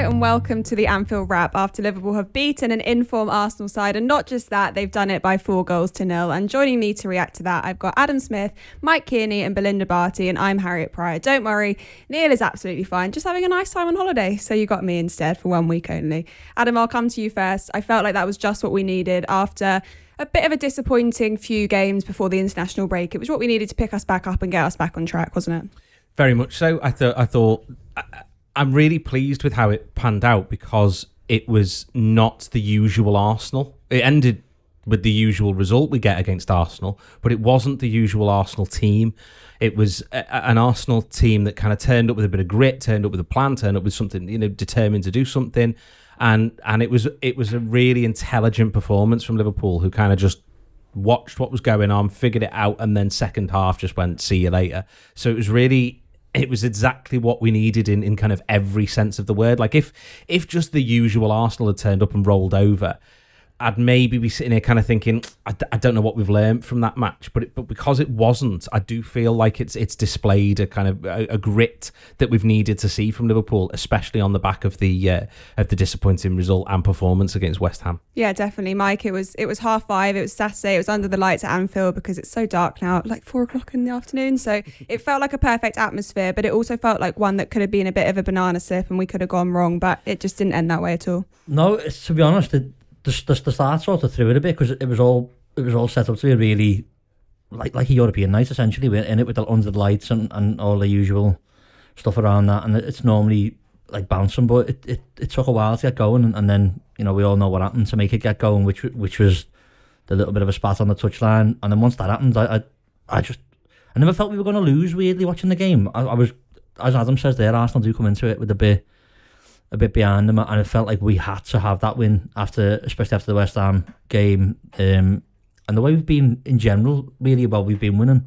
and welcome to the Anfield Wrap after Liverpool have beaten an in-form Arsenal side, and not just that, they've done it by 4-0. And joining me to react to that, I've got Adam Smith, Mike Kearney and Belinder Bhati, and I'm Harriet Prior. Don't worry, Neil is absolutely fine, just having a nice time on holiday, so you got me instead for 1 week only. Adam, I'll come to you first. I felt like that was just what we needed after a bit of a disappointing few games before the international break. It was what we needed to pick us back up and get us back on track, wasn't it? Very much so. I thought I'm really pleased with how it panned out because it was not the usual Arsenal. It ended with the usual result we get against Arsenal, but it wasn't the usual Arsenal team. It was an Arsenal team that kind of turned up with a bit of grit, turned up with a plan, turned up with something, determined to do something. And it was a really intelligent performance from Liverpool, who kind of just watched what was going on, figured it out, and then second half just went, see you later. So it was exactly what we needed in kind of every sense of the word. Like if just the usual Arsenal had turned up and rolled over, I'd maybe be sitting here kind of thinking, I don't know what we've learned from that match. But because it wasn't, I do feel like it's displayed a kind of a grit that we've needed to see from Liverpool, especially on the back of the disappointing result and performance against West Ham. Yeah, definitely, Mike. It was 5:30. It was Saturday. It was under the lights at Anfield because it's so dark now, like 4 o'clock in the afternoon. So it felt like a perfect atmosphere, but it also felt like one that could have been a bit of a banana slip and we could have gone wrong, but it just didn't end that way at all. No, to be honest, the start sort of threw it a bit because it was all set up to be really like a European night essentially. We're in it with under the lights and all the usual stuff around that, and it's normally like bouncing, but it took a while to get going, and then we all know what happened to make it get going, which was the little bit of a spat on the touchline, and then once that happened, I never felt we were going to lose. Weirdly, watching the game, I was, as Adam says there, Arsenal do come into it with a bit behind them, and it felt like we had to have that win especially after the West Ham game, and the way we've been in general, really, we've been winning.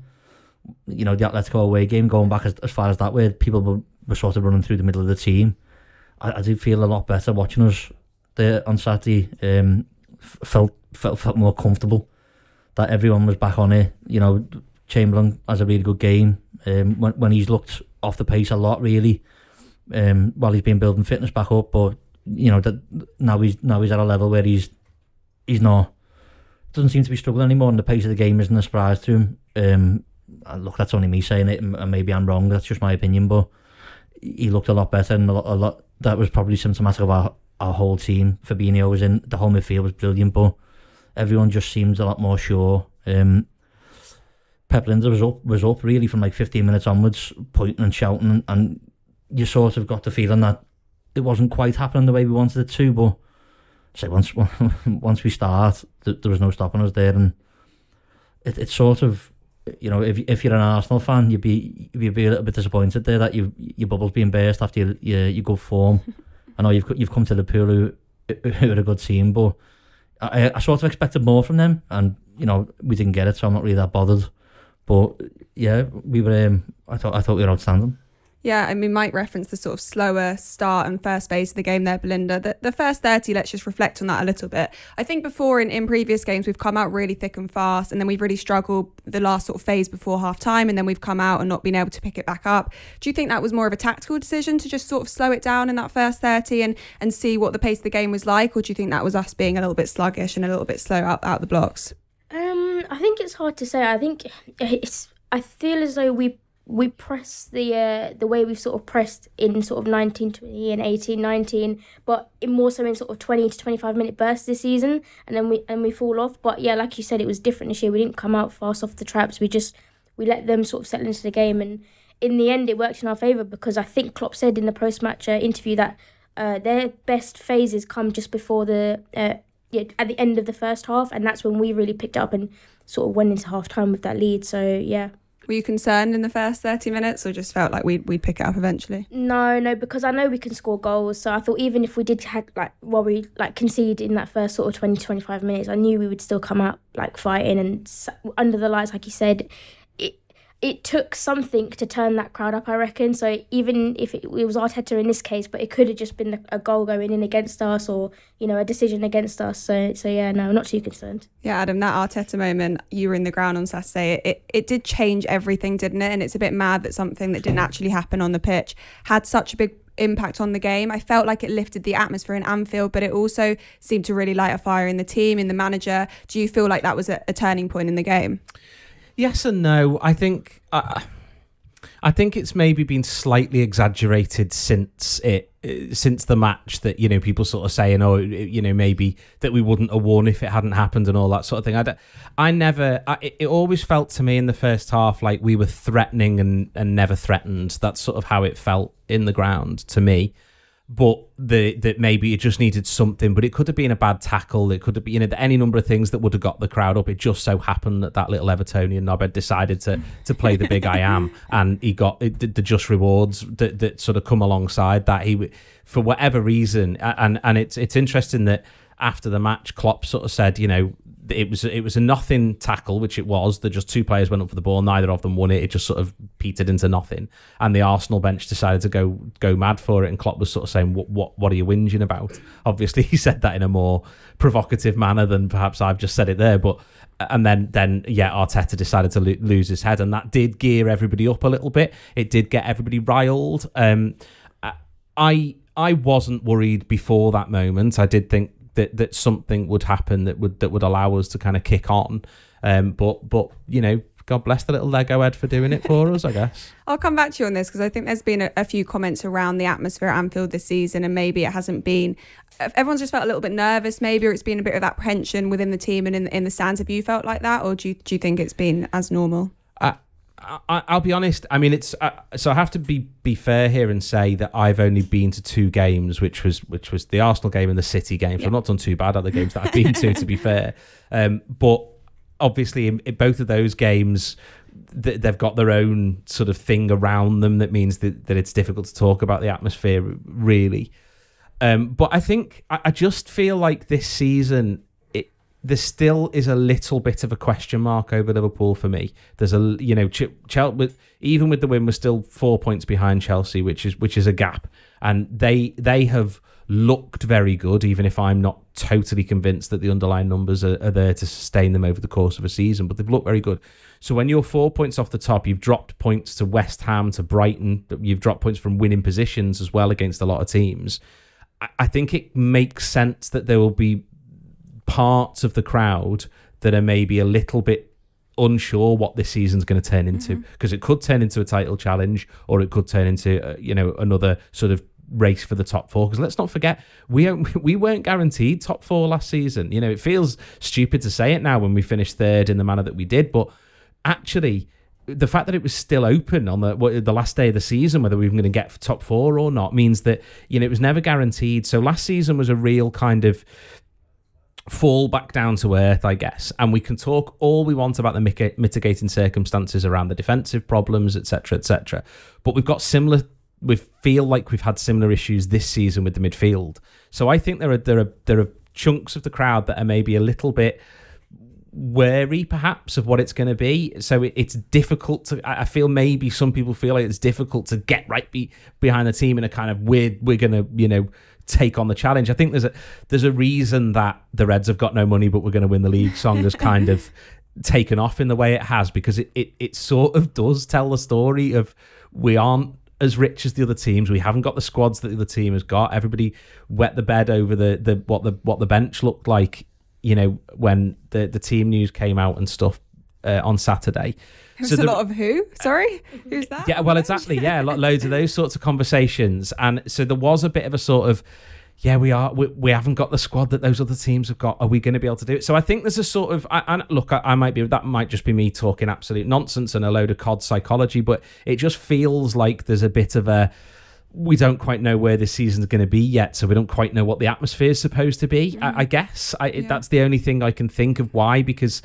The Atletico away game, going back as far as that, where people were sort of running through the middle of the team. I did feel a lot better watching us there on Saturday. Felt more comfortable that everyone was back on it. Chamberlain has a really good game when he's looked off the pace a lot, really. While he's been building fitness back up, but that now he's at a level where he's not, doesn't seem to be struggling anymore, and the pace of the game isn't a surprise to him. Look, that's only me saying it, and maybe I'm wrong. That's just my opinion, but he looked a lot better, and a lot. That was probably symptomatic of our whole team. Fabinho was in, the whole midfield was brilliant, but everyone just seems a lot more sure. Pep Linder was up really from like 15 minutes onwards, pointing and shouting, and you sort of got the feeling that it wasn't quite happening the way we wanted it to, but say once we start, there was no stopping us there, and it's sort of, if you're an Arsenal fan, you'd be a little bit disappointed there that your bubble's being burst after your good form. I know you've come to Liverpool who are a good team, but I sort of expected more from them, and we didn't get it, so I'm not really that bothered. But yeah, we were. I thought we were outstanding. Yeah, I mean, Mike referenced the sort of slower start and first phase of the game there, Belinder. The first 30, let's just reflect on that a little bit. I think before in previous games, we've come out really thick and fast, and then we've really struggled the last sort of phase before half-time, and then we've come out and not been able to pick it back up. Do you think that was more of a tactical decision to just sort of slow it down in that first 30 and see what the pace of the game was like, or do you think that was us being a little bit sluggish and a little bit slow out the blocks? I think it's hard to say. I feel as though we press the way we've sort of pressed in sort of 19-20 and 18-19, but more so in sort of 20 to 25 minute bursts this season, and then we fall off. But yeah, like you said, it was different this year. We didn't come out fast off the traps. We let them sort of settle into the game, and in the end it worked in our favour, because I think Klopp said in the post-match interview that their best phases come just before at the end of the first half, and that's when we really picked up and sort of went into half-time with that lead. So yeah. Were you concerned in the first 30 minutes, or just felt like we'd pick it up eventually? No, because I know we can score goals. So I thought even if we did concede in that first sort of 20-25 minutes, I knew we would still come out like fighting and under the lights, like you said. it took something to turn that crowd up, I reckon. So even if it was Arteta in this case, but it could have just been a goal going in against us, or a decision against us. So yeah, no, not too concerned. Yeah, Adam, that Arteta moment, you were in the ground on Saturday, it did change everything, didn't it? And it's a bit mad that something that didn't actually happen on the pitch had such a big impact on the game. I felt like it lifted the atmosphere in Anfield, but it also seemed to really light a fire in the team, in the manager. Do you feel like that was a turning point in the game? Yes and no. I think it's maybe been slightly exaggerated since the match, that people sort of saying, maybe that we wouldn't have won if it hadn't happened and all that sort of thing. It always felt to me in the first half like we were threatening and never threatened. That's sort of how it felt in the ground to me. But that maybe it just needed something, but it could have been a bad tackle. It could have been any number of things that would have got the crowd up. It just so happened that little Evertonian knobhead decided to play the big I am, and he got the just rewards that sort of come alongside that. He, for whatever reason, and it's interesting that after the match, Klopp sort of said, it was a nothing tackle, which it was. That just two players went up for the ball, neither of them won it. It just sort of petered into nothing, and the Arsenal bench decided to go mad for it. And Klopp was sort of saying, "What are you whinging about?" Obviously, he said that in a more provocative manner than perhaps I've just said it there. But and then Arteta decided to lose his head, and that did gear everybody up a little bit. It did get everybody riled. I wasn't worried before that moment. I did think that something would happen that would allow us to kind of kick on, but God bless the little Lego head for doing it for us, I guess. I'll come back to you on this because I think there's been a few comments around the atmosphere at Anfield this season, and maybe it hasn't been. Everyone's just felt a little bit nervous, maybe, or it's been a bit of apprehension within the team and in the stands. Have you felt like that, or do you think it's been as normal? I'll be honest. I mean, it's so I have to be fair here and say that I've only been to two games, which was the Arsenal game and the City game. So I've not done too bad at the games that I've been to be fair. But obviously, in both of those games, they've got their own sort of thing around them that means that it's difficult to talk about the atmosphere, really. But I think I just feel like this season, there still is a little bit of a question mark over Liverpool for me. There's Chelsea, even with the win, we're still 4 points behind Chelsea, which is a gap, and they have looked very good, even if I'm not totally convinced that the underlying numbers are there to sustain them over the course of a season, but they've looked very good. So when you're 4 points off the top, you've dropped points to West Ham, to Brighton, you've dropped points from winning positions as well against a lot of teams. I think it makes sense that there will be parts of the crowd that are maybe a little bit unsure what this season's going to turn into, because it could turn into a title challenge, or it could turn into another sort of race for the top four. Because let's not forget, we weren't guaranteed top four last season. It feels stupid to say it now when we finished third in the manner that we did, but actually the fact that it was still open on the last day of the season, whether we were going to get top four or not, means that it was never guaranteed. So last season was a real kind of fall back down to earth, I guess, and we can talk all we want about the mitigating circumstances around the defensive problems, etc., but we feel like we've had similar issues this season with the midfield. So I think there are chunks of the crowd that are maybe a little bit wary perhaps of what it's going to be. So it's difficult to, I feel maybe some people feel like it's difficult to get right behind the team in a kind of weird, we're going to take on the challenge. I think there's a reason that the Reds have got no money but we're going to win the league song has kind of taken off in the way it has, because it sort of does tell the story of we aren't as rich as the other teams. We haven't got the squads that the other team has got. Everybody wet the bed over what the bench looked like, when the team news came out and stuff on Saturday. There's a lot of who? Sorry? Who's that? Yeah, well, exactly. Yeah, loads of those sorts of conversations. And so there was a bit of a sort of, we haven't got the squad that those other teams have got. Are we going to be able to do it? So I think there's a sort of, I might be, that might just be me talking absolute nonsense and a load of COD psychology, but it just feels like there's a bit of a, we don't quite know where this season's going to be yet, so we don't quite know what the atmosphere is supposed to be. I guess that's the only thing I can think of why, because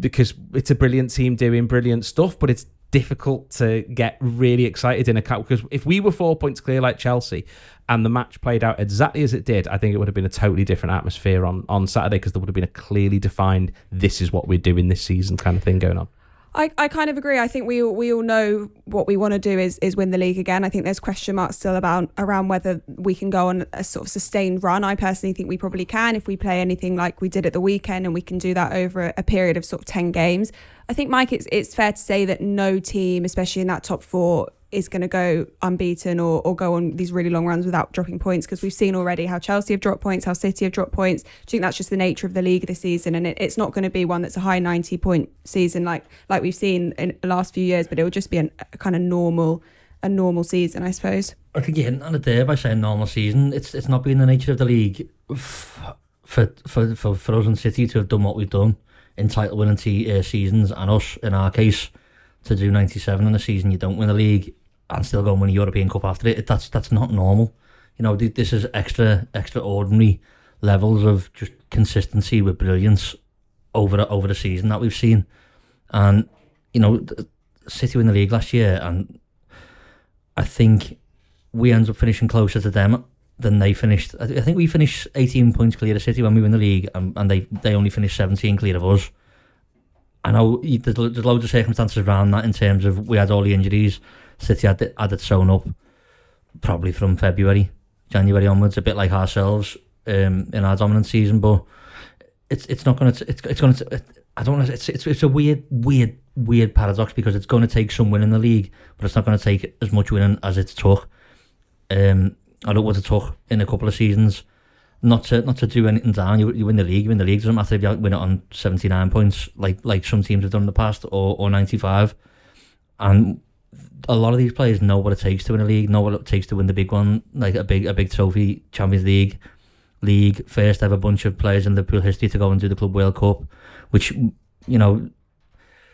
it's a brilliant team doing brilliant stuff, but it's difficult to get really excited in a cup, because if we were 4 points clear like Chelsea and the match played out exactly as it did, I think it would have been a totally different atmosphere on Saturday, because there would have been a clearly defined, this is what we're doing this season kind of thing going on. I kind of agree. I think we all know what we want to do is win the league again. I think there's question marks still around whether we can go on a sort of sustained run. I personally think we probably can if we play anything like we did at the weekend, and we can do that over a period of sort of 10 games. I think, Mike, it's fair to say that no team, especially in that top four, is going to go unbeaten or go on these really long runs without dropping points, because we've seen already how Chelsea have dropped points, how City have dropped points. I think that's just the nature of the league this season, and it's not going to be one that's a high 90-point season like we've seen in the last few years, but it will just be a kind of normal season, I suppose. I think you're hinting on it there by saying normal season. It's not been the nature of the league for us and City to have done what we've done in title winning seasons, and us in our case to do 97 in a season you don't win the league and still go and win a European Cup after it. That's not normal. You know, this is extraordinary levels of just consistency with brilliance over the season that we've seen. And, you know, City win the league last year, and I think we end up finishing closer to them than they finished. I think we finished 18 points clear of City when we win the league, and they only finished 17 clear of us. I know there's loads of circumstances around that in terms of we had all the injuries. City had it sewn up probably from January onwards, a bit like ourselves in our dominant season. But it's not going to. I don't know. It's a weird paradox, because it's going to take some winning the league, but it's not going to take as much winning as it's took. I know what it took in a couple of seasons. Not to do anything down. You win the league. It doesn't matter if you win it on 79 points, like some teams have done in the past, or 95. And a lot of these players know what it takes to win a league, know what it takes to win the big one, like a big trophy, Champions League, first ever bunch of players in Liverpool history to go and do the Club World Cup, which, you know,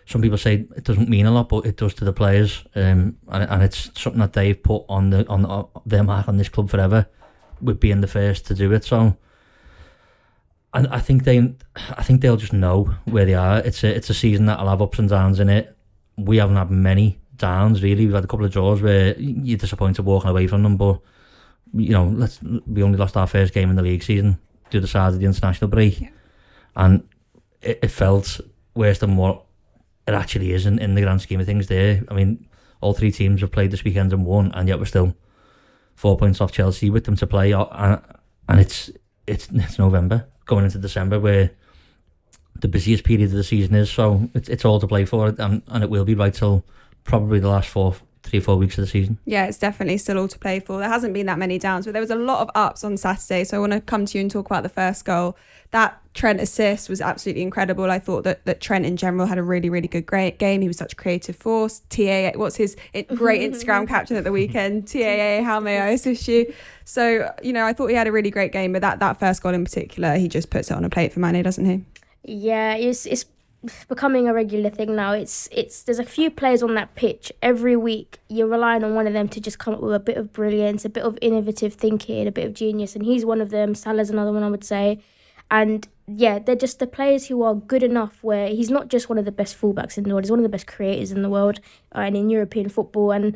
some people say it doesn't mean a lot, but it does to the players, and it's something that they've put on their mark on this club forever, with being the first to do it. So, and I think they'll just know where they are. It's a season that'll have ups and downs in it. We haven't had many downs really. We've had a couple of draws where you're disappointed walking away from them, but you know, we only lost our first game in the league season the other side of the international break, and it felt worse than what it actually is in the grand scheme of things there. I mean, all three teams have played this weekend and won, and yet we're still 4 points off Chelsea with them to play, and it's November going into December, where the busiest period of the season is. So it's all to play for, and it will be right till probably the last 3 or 4 weeks of the season. Yeah, it's definitely still all to play for. There hasn't been that many downs, but there was a lot of ups on Saturday. So I want to come to you and talk about the first goal. That Trent assist was absolutely incredible. I thought that Trent in general had a really, really good great game. He was such a creative force. TAA, what's his great Instagram caption at the weekend? TAA, how may I assist you? So, you know, I thought he had a really great game, but that first goal in particular, he just puts it on a plate for Mane, doesn't he? Yeah, it's becoming a regular thing now. It's there's a few players on that pitch every week. You're relying on one of them to just come up with a bit of brilliance, a bit of innovative thinking, a bit of genius, and he's one of them. Salah's another one, I would say. And yeah, they're just the players who are good enough where he's not just one of the best fullbacks in the world, he's one of the best creators in the world and in European football. And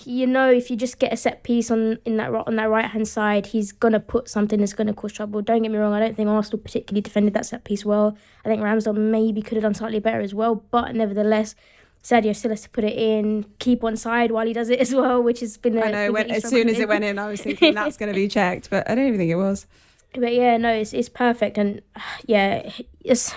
you know, if you just get a set piece on that right hand side, he's gonna put something that's gonna cause trouble. Don't get me wrong, I don't think Arsenal particularly defended that set piece well. I think Ramsdale maybe could have done slightly better as well, but nevertheless, Sadio still has to put it in, keep on side while he does it as well, which has been. I know. As soon as it went in, I was thinking that's going to be checked, but I don't even think it was. But yeah, no, it's perfect, and yeah, it's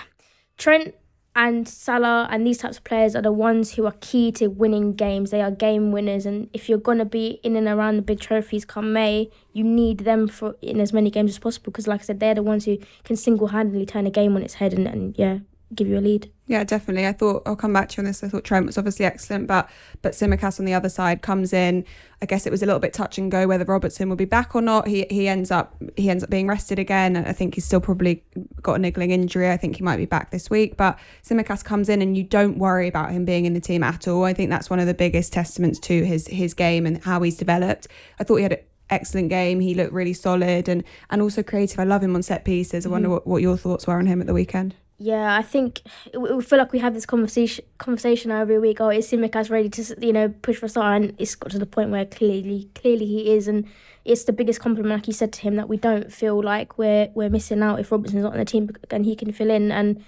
Trent and Salah and these types of players are the ones who are key to winning games. They are game winners, and if you're going to be in and around the big trophies come May, you need them in as many games as possible, because like I said, they're the ones who can single-handedly turn a game on its head and yeah, give you a lead. Yeah, definitely. I thought, I'll come back to you on this, I thought Trent was obviously excellent, but Tsimikas on the other side comes in. I guess it was a little bit touch and go whether Robertson will be back or not. He ends up being rested again. I think he's still probably got a niggling injury. I think he might be back this week, but Tsimikas comes in and you don't worry about him being in the team at all. I think that's one of the biggest testaments to his game and how he's developed. I thought he had an excellent game. He looked really solid and also creative. I love him on set pieces. I wonder what your thoughts were on him at the weekend. Yeah, I think we feel like we have this conversation every week. Oh, is Tsimikas ready to push for a start? And it's got to the point where clearly he is, and it's the biggest compliment, like you said to him, that we don't feel like we're missing out if Robertson's not on the team and he can fill in. And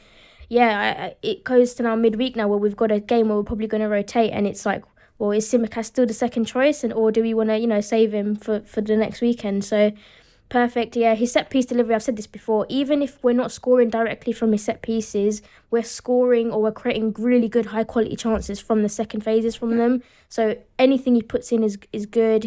it goes to now midweek now where we've got a game where we're probably going to rotate, and it's like, well, is Tsimikas still the second choice, or do we want to, save him for the next weekend? So perfect. Yeah, his set piece delivery, I've said this before, even if we're not scoring directly from his set pieces, we're scoring or we're creating really good high quality chances from the second phases from them. So anything he puts in is good.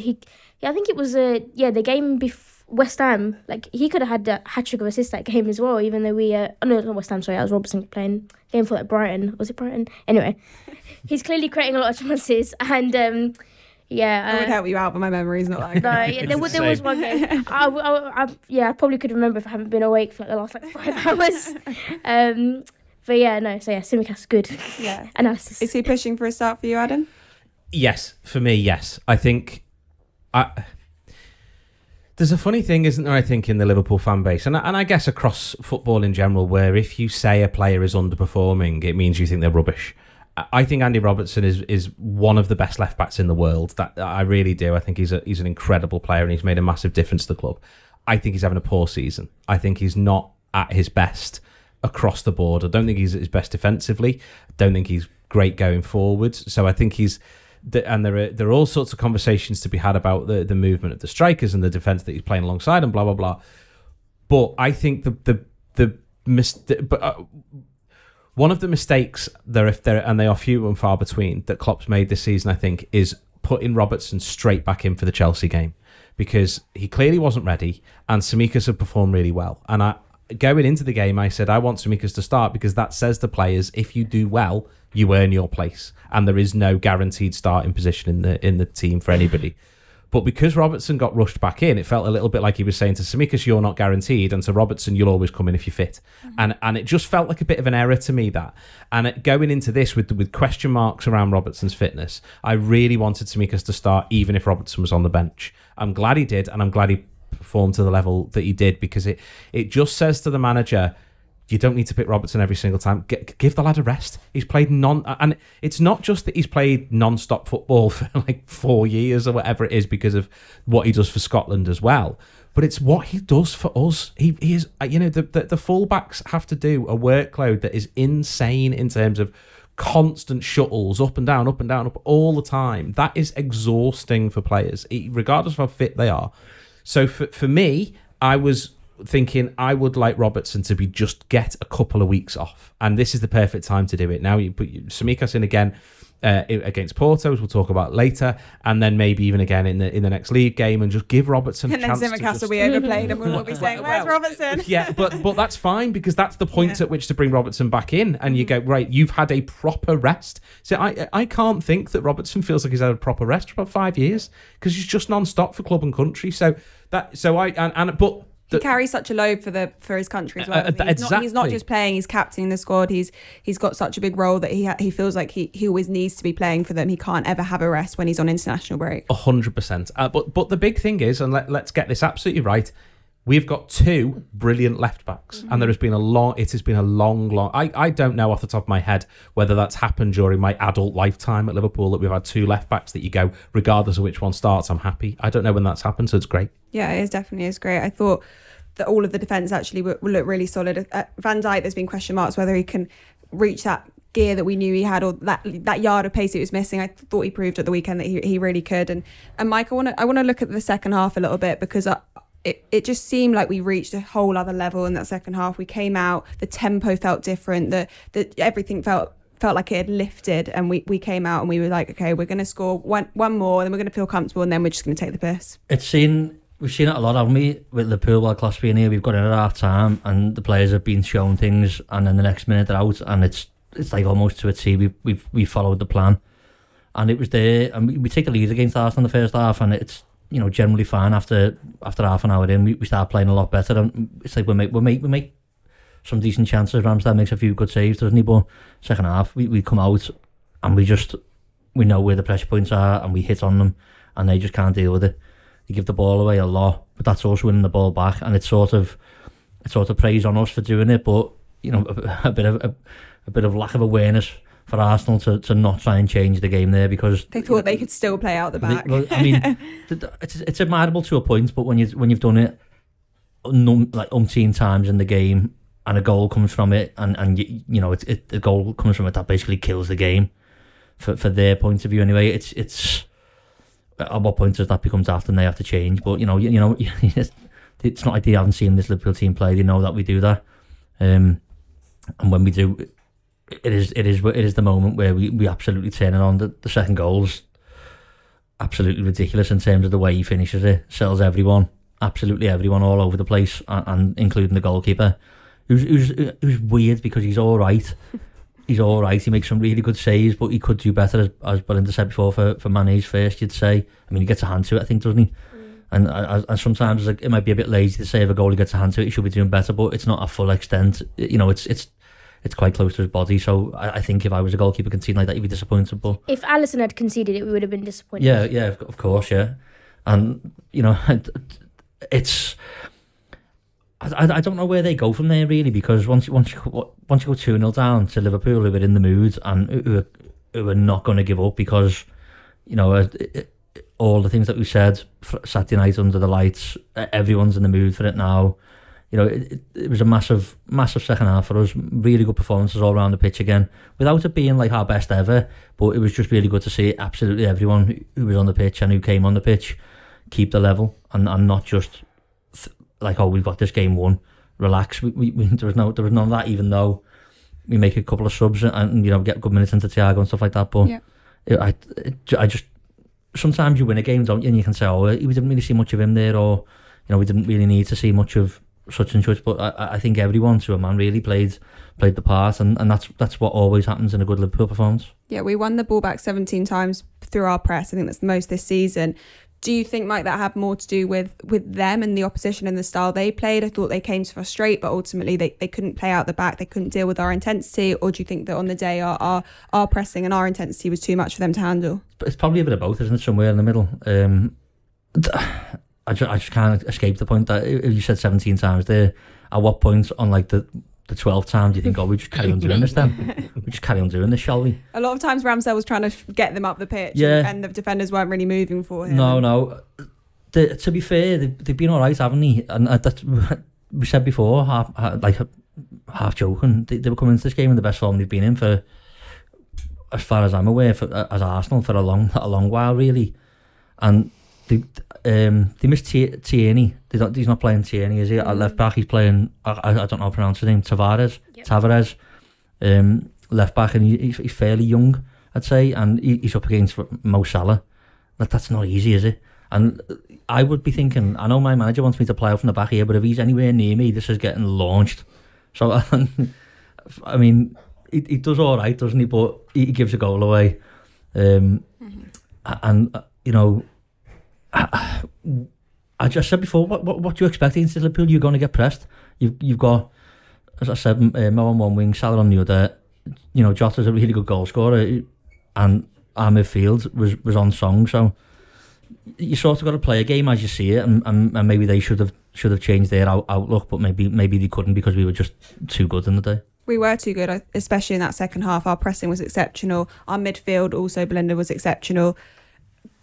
I think it was the game before West Ham, like he could have had a hat-trick of assists that game as well, even though no, not West Ham, sorry, that was Robertson playing game for Brighton. Was it Brighton? Anyway, he's clearly creating a lot of chances, and I would help you out, but my memory's not like that. No, there was one game. I probably could remember if I haven't been awake for the last 5 hours. Tsimikas good. Yeah. Analysis. Is he pushing for a start for you, Adam? Yes, for me, yes. I think there's a funny thing, isn't there, I think, in the Liverpool fan base, and I guess across football in general, where if you say a player is underperforming, it means you think they're rubbish. I think Andy Robertson is one of the best left-backs in the world. That I really do. I think he's an incredible player, and he's made a massive difference to the club. I think he's having a poor season. I think he's not at his best across the board. I don't think he's at his best defensively. I don't think he's great going forwards. So I think and there are all sorts of conversations to be had about the movement of the strikers and the defence that he's playing alongside and blah blah blah. But I think one of the mistakes and they are few and far between that Klopp's made this season, I think, is putting Robertson straight back in for the Chelsea game, because he clearly wasn't ready, and Tsimikas had performed really well. And going into the game, I said I want Tsimikas to start, because that says to players, if you do well, you earn your place, and there is no guaranteed starting position in the team for anybody. But because Robertson got rushed back in, it felt a little bit like he was saying to Tsimikas, you're not guaranteed, and to Robertson, you'll always come in if you're fit. And it just felt like a bit of an error to me, that. And going into this with question marks around Robertson's fitness, I really wanted Tsimikas to start even if Robertson was on the bench. I'm glad he did, and I'm glad he performed to the level that he did, because it just says to the manager, you don't need to pick Robertson every single time. Give the lad a rest. He's played and it's not just that he's played non-stop football for like 4 years or whatever it is because of what he does for Scotland as well, but it's what he does for us. He is, the fullbacks have to do a workload that is insane in terms of constant shuttles up and down, up all the time. That is exhausting for players, regardless of how fit they are. So for me, I was thinking I would like Robertson to just get a couple of weeks off, and this is the perfect time to do it. Now you put Tsimikas in again against Porto, as we'll talk about later, and then maybe even again in the next league game, and just give Robertson a chance. And then Tsimikas will be overplayed, and we'll be saying, "Where's Robertson?" Yeah, but that's fine, because that's the point at which to bring Robertson back in, and you go, right, you've had a proper rest. So I can't think that Robertson feels like he's had a proper rest for about 5 years, because he's just non-stop for club and country. He carries such a load for his country as well. He's not just playing; he's captaining the squad. He's got such a big role that he feels like he always needs to be playing for them. He can't ever have a rest when he's on international break. 100%. But the big thing is, and let's get this absolutely right, we've got two brilliant left backs, and it has been a long. I don't know off the top of my head whether that's happened during my adult lifetime at Liverpool, that we've had two left backs that you go, regardless of which one starts, I'm happy. I don't know when that's happened, so it's great. Yeah, it is great. I thought that all of the defence actually will look really solid. Van Dijk, there's been question marks whether he can reach that gear that we knew he had, or that yard of pace he was missing. I thought he proved at the weekend that he really could. And Mike, I want to look at the second half a little bit, because it just seemed like we reached a whole other level in that second half. We came out, the tempo felt different, the everything felt like it had lifted, and we came out and we were like, okay, we're going to score one more, then we're going to feel comfortable, and then we're just going to take the piss. We've seen it a lot, haven't we, with Liverpool world class being here. We've got in at half time, and the players have been shown things, and then the next minute they're out, and it's like almost to a T. We followed the plan, and it was there, and we take the lead against Arsenal in the first half, and it's generally fine after half an hour in. We start playing a lot better, and it's like we make some decent chances. Ramsdale makes a few good saves, doesn't he? But second half we come out, and we know where the pressure points are, and we hit on them, and they just can't deal with it. They give the ball away a lot, but that's us winning the ball back, and it's sort of praise on us for doing it. But a bit of lack of awareness for Arsenal to not try and change the game there, because they thought they could still play out the back. It's admirable to a point, but when you've done it umpteen times in the game, and a goal comes from it, and you know, the goal comes from it, that basically kills the game for their point of view anyway. It's at what point does that become daft and they have to change? But you know, it's not like they haven't seen this Liverpool team play. They know that we do that, and when we do, it is the moment where we absolutely turn it on. The second goal's absolutely ridiculous in terms of the way he finishes it. Sells everyone, absolutely everyone, all over the place, and including the goalkeeper. It was weird because he's all right. He's all right. He makes some really good saves, but he could do better, as Belinder said before, for Mane's first, you'd say. I mean, he gets a hand to it, I think, doesn't he? And sometimes it might be a bit lazy to say if a goalie gets a hand to it, he should be doing better, but it's not a full extent. You know, it's quite close to his body. So I think if I was a goalkeeper conceding like that, he'd be disappointed. But if Alisson had conceded it, we would have been disappointed. Yeah, of course, yeah. And you know, it's. I don't know where they go from there really, because once you go 2-0 down to Liverpool, who are in the mood and who are not going to give up, because you know all the things that we said Saturday night under the lights, everyone's in the mood for it now. You know, it was a massive second half for us. Really good performances all around the pitch again, without it being like our best ever. But it was just really good to see absolutely everyone who was on the pitch and who came on the pitch keep the level and not just like, oh, we've got this game won. Relax. We there was none of that. Even though we make a couple of subs and you know get good minutes into Thiago and stuff like that. But yeah. I just sometimes you win a game, don't you? And you can say, oh, we didn't really see much of him there, or you know, we didn't really need to see much of such and such. But I think everyone, to a man, really played the part, and that's what always happens in a good Liverpool performance. Yeah, we won the ball back 17 times through our press. I think that's the most this season. Do you think, Mike, that had more to do with them and the opposition and the style they played? I thought they came to frustrate, but ultimately they couldn't play out the back. They couldn't deal with our intensity. Or do you think that on the day our pressing and our intensity was too much for them to handle? It's probably a bit of both, isn't it? Somewhere in the middle. I just can't escape the point that if you said 17 times there, at what point on like the 12th time do you think, oh, we just carry on doing this then? We just carry on doing this, shall we? A lot of times Ramsdale was trying to get them up the pitch, and the defenders weren't really moving for him. No. To be fair, they've been all right, haven't they? And that's, we said before, half joking, they were coming into this game in the best form they've been in for, as far as I'm aware, as Arsenal for a long while, really. And they missed Kearney. He's not playing Kearney, is he? At left back, he's playing. I don't know how to pronounce his name. Tavares. Left back, and he's fairly young, I'd say, and he's up against Mo Salah. That's not easy, is it? And I would be thinking, I know my manager wants me to play out from the back here, but if he's anywhere near me, this is getting launched. So I mean, he does all right, doesn't he? But he gives a goal away, and you know. I just said before, what do you expect against Liverpool? You're going to get pressed. You've got, as I said, Mo on one wing, Salah on the other. You know, Jota's a really good goal scorer, and our midfield was on song. So you sort of got to play a game as you see it, and maybe they should have changed their outlook, but maybe they couldn't because we were just too good in the day. We were too good, especially in that second half. Our pressing was exceptional. Our midfield, also Belinder, was exceptional.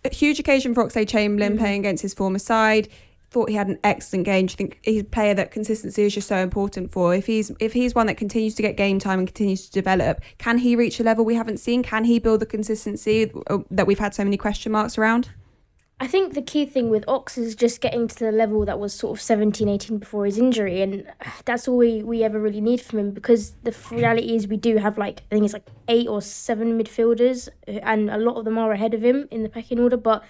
A huge occasion for Oxlade-Chamberlain playing against his former side. Thought he had an excellent game. Do you think he's a player that consistency is just so important for? If he's one that continues to get game time and continues to develop, can he reach a level we haven't seen? Can he build the consistency that we've had so many question marks around? I think the key thing with Ox is just getting to the level that was sort of 17, 18 before his injury, and that's all we ever really need from him, because the reality is we do have I think it's 8 or 7 midfielders, and a lot of them are ahead of him in the pecking order, but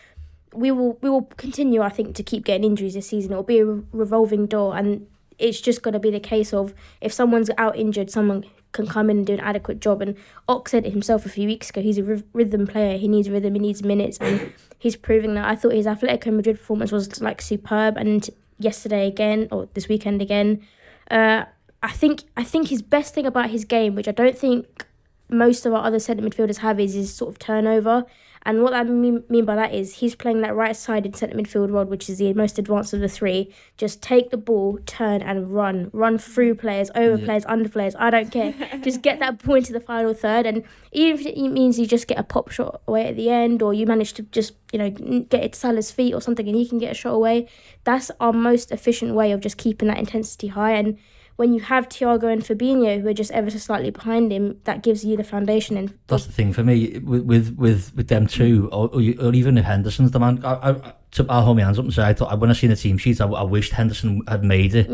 we will continue, I think, to keep getting injuries this season. It'll be a revolving door, and it's just going to be the case of if someone's out injured, someone can come in and do an adequate job. And Ox said it himself a few weeks ago, he's a rhythm player. He needs rhythm, he needs minutes, and he's proving that. I thought his Atletico Madrid performance was superb, and yesterday again, or this weekend again. I think his best thing about his game, which I don't think most of our other centre midfielders have, is his sort of turnover. And what I mean by that is he's playing that right-sided centre midfield role, which is the most advanced of the three. Just take the ball, turn and run through players, over players, under players. I don't care. Just get that ball into the final third, and even if it means you just get a pop shot away at the end, or you manage to just get it to Salah's feet or something, and he can get a shot away. That's our most efficient way of just keeping that intensity high. And when you have Thiago and Fabinho, who are just ever so slightly behind him, that gives you the foundation. And that's the thing for me with them two, or even if Henderson's the man. I'll hold my hands up and say I thought when I seen the team sheet, I wished Henderson had made it.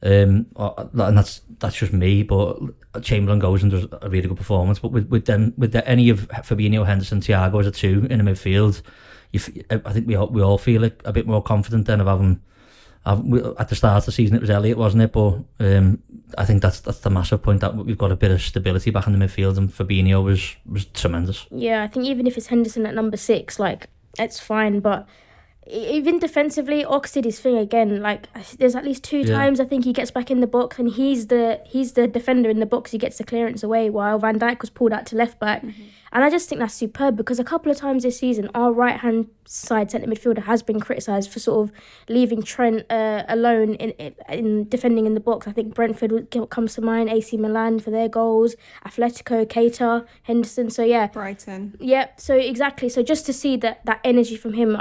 And that's just me. But Chamberlain goes and does a really good performance. But with any of Fabinho, Henderson, Thiago as a two in the midfield, I think we all feel a bit more confident then of having. At the start of the season, it was Elliott, wasn't it? But I think that's the massive point, that we've got a bit of stability back in the midfield, and Fabinho was tremendous. Yeah, I think even if it's Henderson at number 6, like, it's fine. But even defensively, Ox did his thing again. Like, there's at least 2 times I think he gets back in the box, and he's the defender in the box. He gets the clearance away while Van Dijk was pulled out to left back. And I just think that's superb, because a couple of times this season, our right-hand side centre midfielder has been criticised for sort of leaving Trent alone in defending in the box. I think Brentford comes to mind, AC Milan for their goals, Atletico, Keita, Henderson. So, yeah. Brighton. Yeah, so exactly. So just to see that energy from him,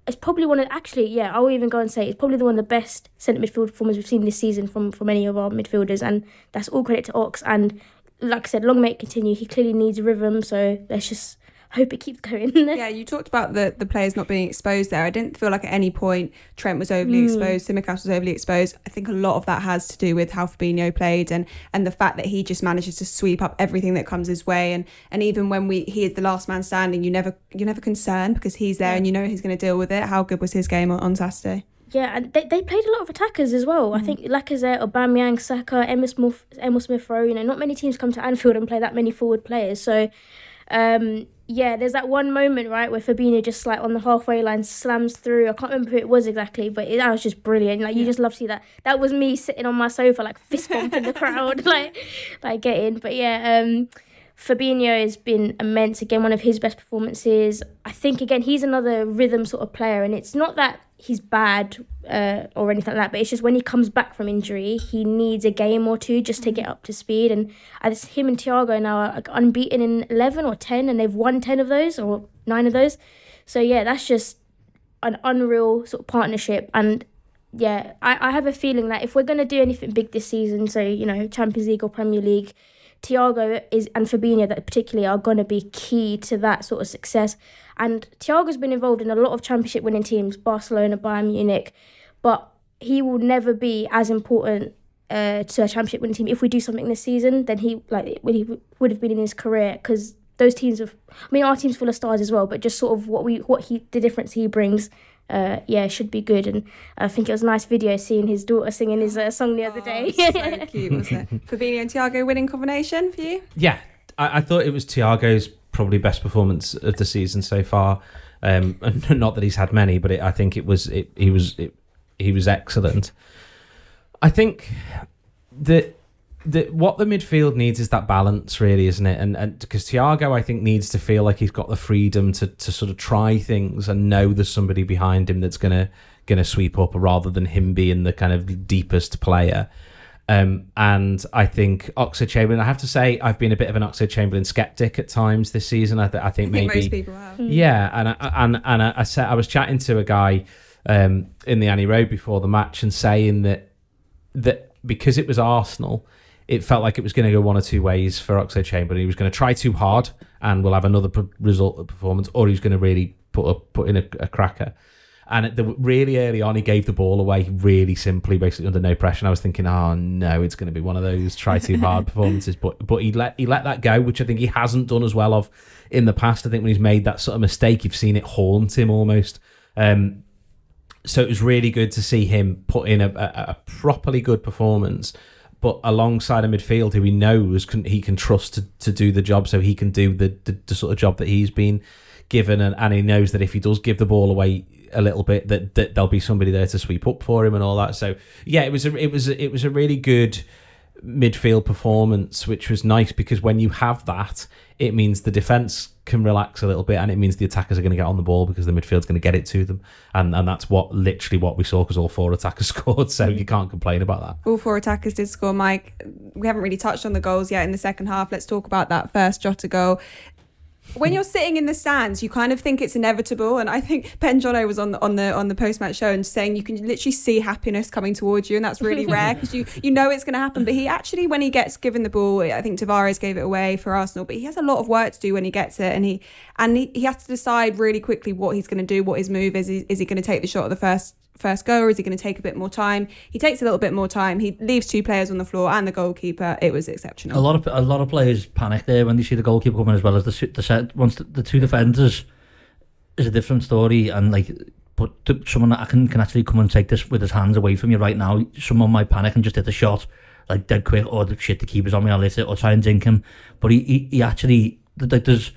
it's probably one of... Actually, yeah, I'll even go and say it's probably one of the best centre midfield performers we've seen this season from any of our midfielders. And that's all credit to Ox. And like I said, long may it continue. He clearly needs rhythm, so let's just hope it keeps going. Yeah, you talked about the players not being exposed there. I didn't feel like at any point Trent was overly exposed, Tsimikas was overly exposed. I think a lot of that has to do with how Fabinho played and the fact that he just manages to sweep up everything that comes his way. And even when he is the last man standing, you're never concerned, because he's there and you know he's going to deal with it. How good was his game on Saturday? Yeah, and they played a lot of attackers as well. I think Lacazette, Aubameyang, Saka, Emil Smith-Rowe, not many teams come to Anfield and play that many forward players. So, there's that one moment, right, where Fabinho just, like, on the halfway line slams through. I can't remember who it was exactly, but that was just brilliant. Like, you just love to see that. That was me sitting on my sofa, like, fist bumping the crowd, like getting. But, Fabinho has been immense. Again, one of his best performances. I think, again, he's another rhythm sort of player, and it's not that he's bad or anything like that, but it's just when he comes back from injury, he needs a game or two just to get up to speed. And him and Thiago now are unbeaten in 11 or 10, and they've won 10 of those or 9 of those. So, yeah, that's just an unreal sort of partnership. And, yeah, I have a feeling that if we're going to do anything big this season, so, Champions League or Premier League, Thiago and Fabinho that particularly are going to be key to that sort of success. And Thiago's been involved in a lot of championship winning teams, Barcelona, Bayern Munich, but he will never be as important to a championship winning team if we do something this season than he would have been in his career, because those teams our team's full of stars as well, but just sort of the difference he brings. Should be good. And I think it was a nice video seeing his daughter singing his song the other day. So cute, wasn't it? Fabinho and Thiago winning combination for you? Yeah, I thought it was Thiago's probably best performance of the season so far. Not that he's had many, but I think he was excellent. I think that what the midfield needs is that balance, really, isn't it? And because Thiago, I think, needs to feel like he's got the freedom to sort of try things and know there's somebody behind him that's gonna sweep up, rather than him being the kind of deepest player. And I think Oxlade-Chamberlain, I have to say, I've been a bit of an Oxlade-Chamberlain skeptic at times this season. I think maybe most people have. Yeah, and I was chatting to a guy in the Annie Road before the match and saying that because it was Arsenal, it felt like it was going to go one or two ways for Oxlade-Chamberlain. He was going to try too hard and we'll have another result of performance, or he's going to really put in a cracker. And really early on, he gave the ball away really simply, basically under no pressure. And I was thinking, oh no, it's going to be one of those try too hard performances. But he let that go, which I think he hasn't done as well of in the past. I think when he's made that sort of mistake, you've seen it haunt him almost. So it was really good to see him put in a properly good performance, but alongside a midfield who he knows he can trust to do the job, so he can do the sort of job that he's been given, and he knows that if he does give the ball away a little bit, that there'll be somebody there to sweep up for him and all that. So yeah, it was a really good midfield performance, which was nice, because when you have that, it means the defence can relax a little bit, and it means the attackers are going to get on the ball because the midfield's going to get it to them, and that's literally what we saw, because all 4 attackers scored, so you can't complain about that. All 4 attackers did score, Mike. We haven't really touched on the goals yet in the second half. Let's talk about that first Jota goal. when you're sitting in the stands, you kind of think it's inevitable. And I think Ben Jono was on the post-match show and saying you can literally see happiness coming towards you, and that's really rare because you know it's going to happen. But he actually, when he gets given the ball, I think Tavares gave it away for Arsenal, but he has a lot of work to do when he gets it, and he has to decide really quickly what he's going to do, what his move is. Is he going to take the shot at the first go, or is he going to take a bit more time? He takes a little bit more time. He leaves 2 players on the floor and the goalkeeper. It was exceptional. A lot of players panic there when they see the goalkeeper coming, as well as once the 2 defenders is a different story. And but someone that can actually come and take this with his hands away from you right now, someone might panic and just hit the shot dead quick, or the keeper's on me, I'll hit it, or try and dink him. But he actually, there's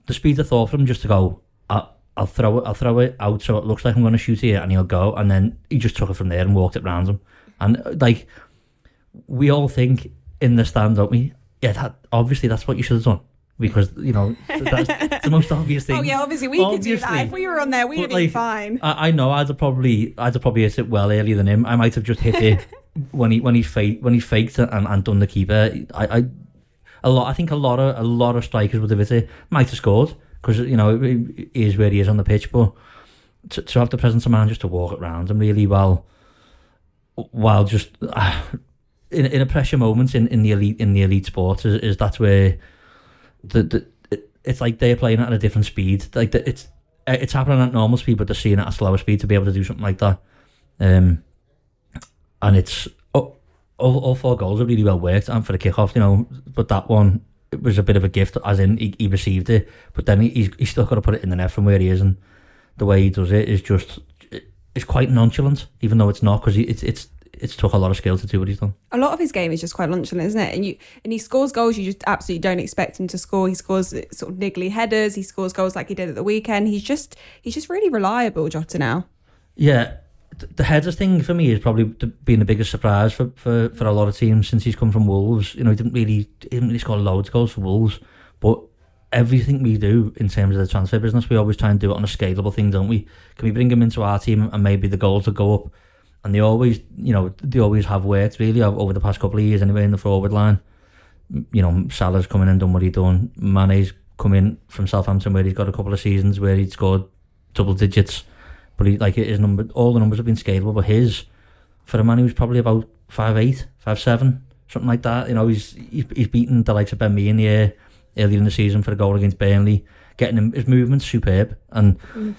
the speed of thought for him just to go, I'll throw it out so it looks like I'm going to shoot here, and he'll go, and then he just took it from there and walked it round him. And we all think in the stand, don't we? Yeah, obviously that's what you should have done, because that's the most obvious thing. Oh yeah, obviously we could do that. If we were on there, we'd have been fine. I know I'd have probably hit it well earlier than him. I might have just hit it when he faked and done the keeper. I think a lot of strikers would have hit it. Might have scored, because he is where he is on the pitch, but to have the presence of mind just to walk it round and really while just in a pressure moment in the elite sports is that's where it's like they're playing at a different speed. It's happening at normal speed, but they're seeing it at a slower speed to be able to do something like that. And it's all 4 goals are really well worked, and for the kickoff, but that one, it was a bit of a gift, as in he received it, but then he's still got to put it in the net from where he is, and the way he does it is just, it's quite nonchalant, even though it's not, because it's took a lot of skill to do what he's done. A lot of his game is just quite nonchalant, isn't it? And he scores goals you just absolutely don't expect him to score. He scores sort of niggly headers. He scores goals like he did at the weekend. He's just really reliable, Jota, now. Yeah, the headers thing for me has probably been the biggest surprise for a lot of teams since he's come from Wolves. He didn't really score loads of goals for Wolves, but everything we do in terms of the transfer business, we always try and do it on a scalable thing, don't we? Can we bring him into our team and maybe the goals will go up? And they always have worked really over the past couple of years anyway in the forward line. Salah's come in and done what he's done. Mane's come in from Southampton, where he's got a couple of seasons where he'd scored double digits. But all the numbers have been scalable. But for a man who's probably about 5'8", 5'7", something like that, he's beaten the likes of Ben Mee in the air earlier in the season for a goal against Burnley. His movement's superb, and him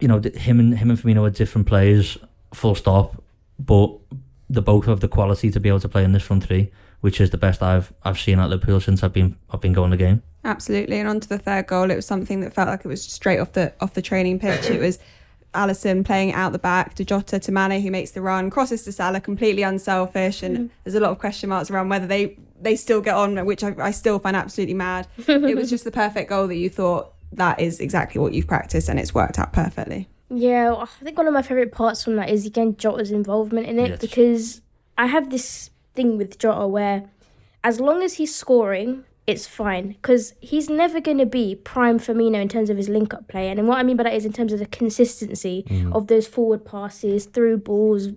and Firmino are different players, full stop. But they both have the quality to be able to play in this front three, which is the best I've seen at Liverpool since I've been going the game. Absolutely. And on to the 3rd goal, it was something that felt like it was straight off the training pitch. It was Alisson playing it out the back to Jota to Mane, who makes the run, crosses to Salah, completely unselfish, and there's a lot of question marks around whether they still get on, which I still find absolutely mad. It was just the perfect goal that you thought, that is exactly what you've practiced, and it's worked out perfectly. Yeah, I think one of my favourite parts from that is, again, Jota's involvement in it, because I have this thing with Jota where as long as he's scoring, it's fine, because he's never going to be prime Firmino in terms of his link-up play. And what I mean by that is in terms of the consistency of those forward passes, through balls,